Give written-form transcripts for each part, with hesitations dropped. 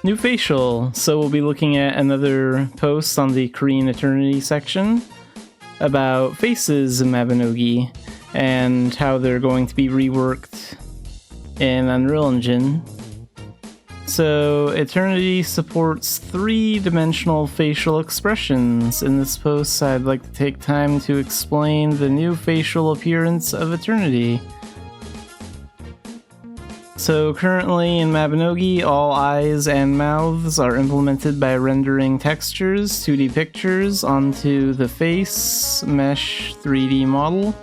New facial. So we'll be looking at another post on the Korean Eternity section about faces in Mabinogi and how they're going to be reworked in Unreal Engine. So Eternity supports 3-dimensional facial expressions. In this post, I'd like to take time to explain the new facial appearance of Eternity. So currently in Mabinogi, all eyes and mouths are implemented by rendering textures, 2D pictures, onto the face mesh 3D model.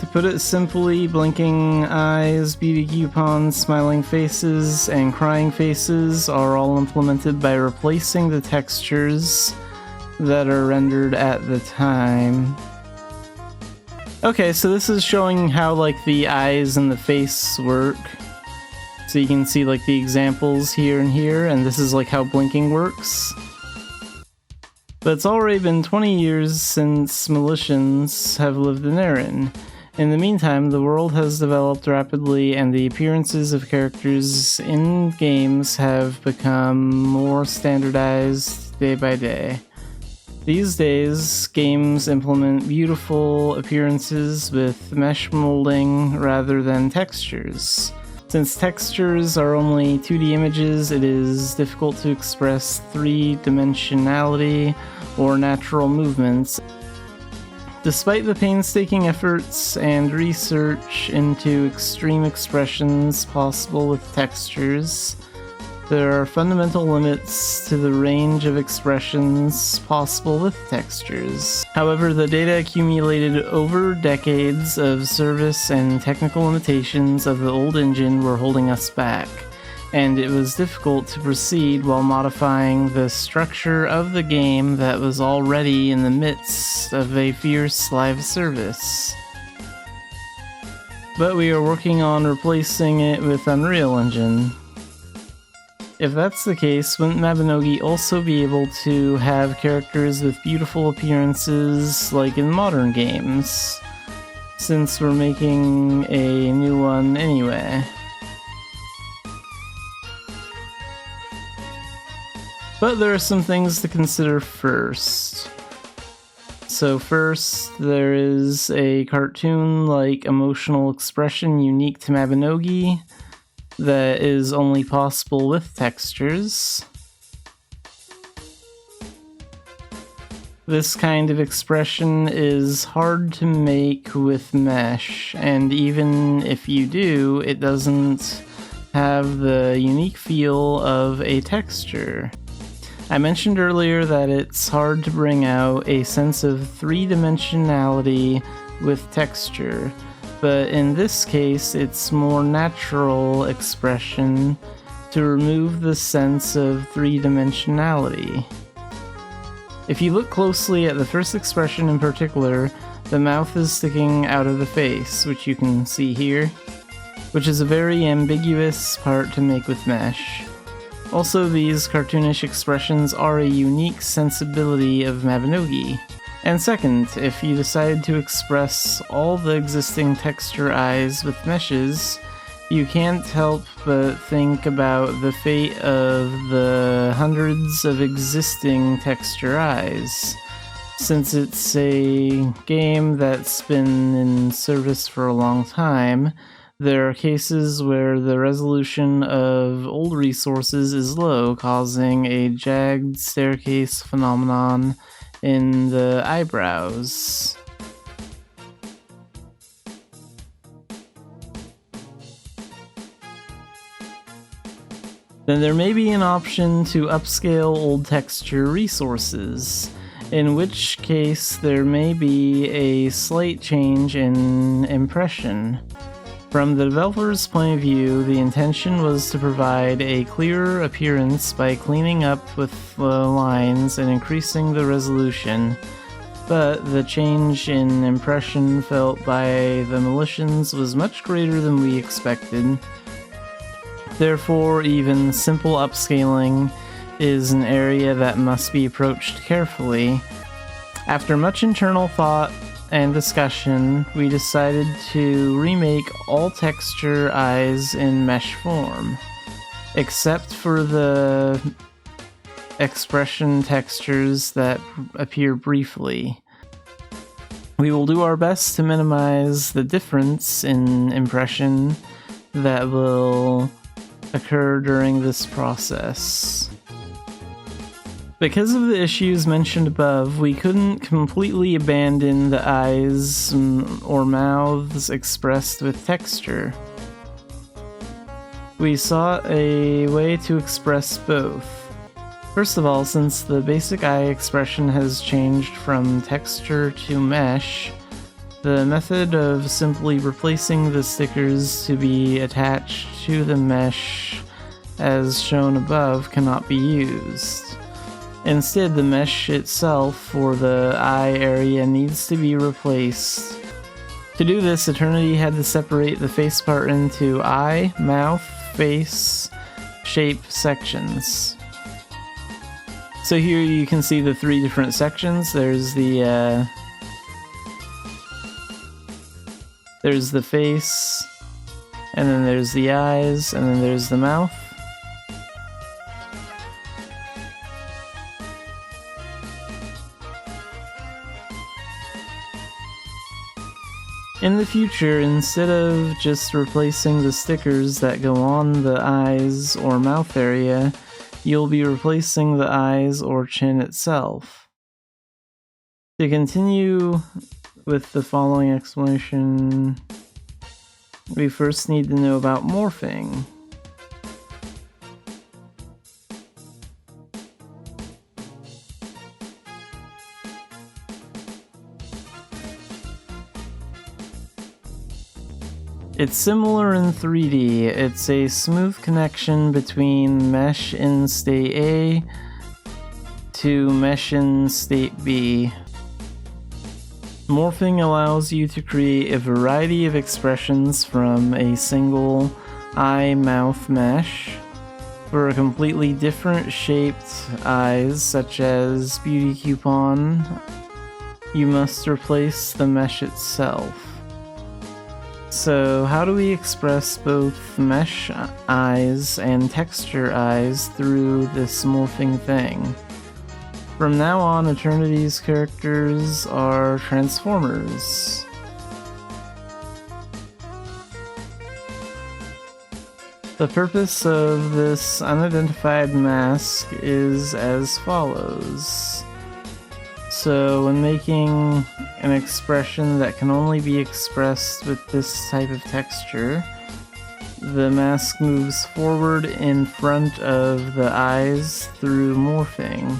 To put it simply, blinking eyes, beauty coupons, smiling faces, and crying faces are all implemented by replacing the textures that are rendered at the time. Okay, so this is showing how like the eyes and the face work. So you can see like the examples here and here, and this is like how blinking works. But it's already been 20 years since Militians have lived in Erin. In the meantime, the world has developed rapidly and the appearances of characters in games have become more standardized day by day. These days, games implement beautiful appearances with mesh molding rather than textures. Since textures are only 2D images, it is difficult to express 3-dimensionality or natural movements. Despite the painstaking efforts and research into extreme expressions possible with textures, there are fundamental limits to the range of expressions possible with textures. However, the data accumulated over decades of service and technical limitations of the old engine were holding us back, and it was difficult to proceed while modifying the structure of the game that was already in the midst of a fierce live service. But we are working on replacing it with Unreal Engine. If that's the case, wouldn't Mabinogi also be able to have characters with beautiful appearances like in modern games? Since we're making a new one anyway. But there are some things to consider first. So first, there is a cartoon-like emotional expression unique to Mabinogi that is only possible with textures. This kind of expression is hard to make with mesh, and even if you do, it doesn't have the unique feel of a texture. I mentioned earlier that it's hard to bring out a sense of 3-dimensionality with texture, but in this case it's more natural expression to remove the sense of 3-dimensionality. If you look closely at the first expression in particular, the mouth is sticking out of the face, which you can see here, which is a very ambiguous part to make with mesh. Also, these cartoonish expressions are a unique sensibility of Mabinogi. And second, if you decide to express all the existing texture eyes with meshes, you can't help but think about the fate of the hundreds of existing texture eyes. Since it's a game that's been in service for a long time, there are cases where the resolution of old resources is low, causing a jagged staircase phenomenon in the eyebrows. Then there may be an option to upscale old texture resources, in which case there may be a slight change in impression. From the developer's point of view, the intention was to provide a clearer appearance by cleaning up with the lines and increasing the resolution, but the change in impression felt by the Militians was much greater than we expected. Therefore, even simple upscaling is an area that must be approached carefully. After much internal thought and discussion, we decided to remake all texture eyes in mesh form, except for the expression textures that appear briefly. We will do our best to minimize the difference in impression that will occur during this process. Because of the issues mentioned above, we couldn't completely abandon the eyes or mouths expressed with texture. We sought a way to express both. First of all, since the basic eye expression has changed from texture to mesh, the method of simply replacing the stickers to be attached to the mesh as shown above cannot be used. Instead, the mesh itself for the eye area needs to be replaced. To do this, Eternity had to separate the face part into eye, mouth, face, shape sections. So here you can see the three different sections. There's the face, and then there's the eyes, and then there's the mouth. In the future, instead of just replacing the stickers that go on the eyes or mouth area, you'll be replacing the eyes or chin itself. To continue with the following explanation, we first need to know about morphing. It's similar in 3D. It's a smooth connection between mesh in state A to mesh in state B. Morphing allows you to create a variety of expressions from a single eye-mouth mesh. For a completely different shaped eyes, such as Beauty Coupon, you must replace the mesh itself. So how do we express both mesh eyes and texture eyes through this morphing thing? From now on, Eternity's characters are Transformers. The purpose of this unidentified mask is as follows. So when making an expression that can only be expressed with this type of texture, the mask moves forward in front of the eyes through morphing,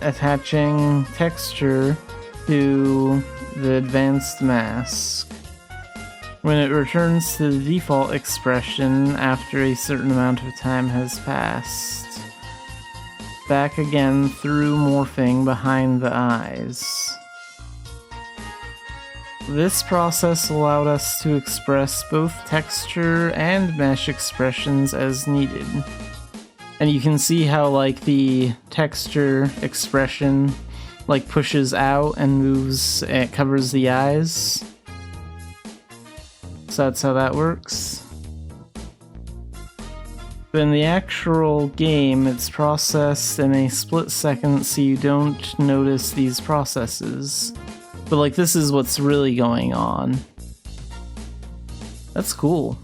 attaching texture to the advanced mask. When it returns to the default expression after a certain amount of time has passed, back again through morphing behind the eyes. This process allowed us to express both texture and mesh expressions as needed. And you can see how like the texture expression like pushes out and moves, it covers the eyes. So that's how that works. But in the actual game, it's processed in a split second, so you don't notice these processes. But like, this is what's really going on. That's cool.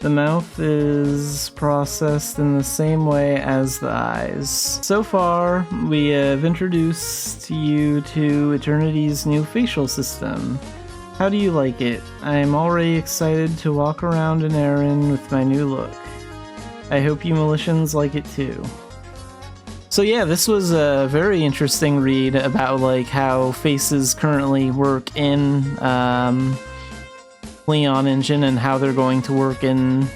The mouth is processed in the same way as the eyes. So far, we have introduced you to Eternity's new facial system. How do you like it? I'm already excited to walk around in Erin with my new look. I hope you Militians like it too. So yeah, this was a very interesting read about like how faces currently work in Leon Engine and how they're going to work in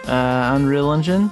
Unreal Engine.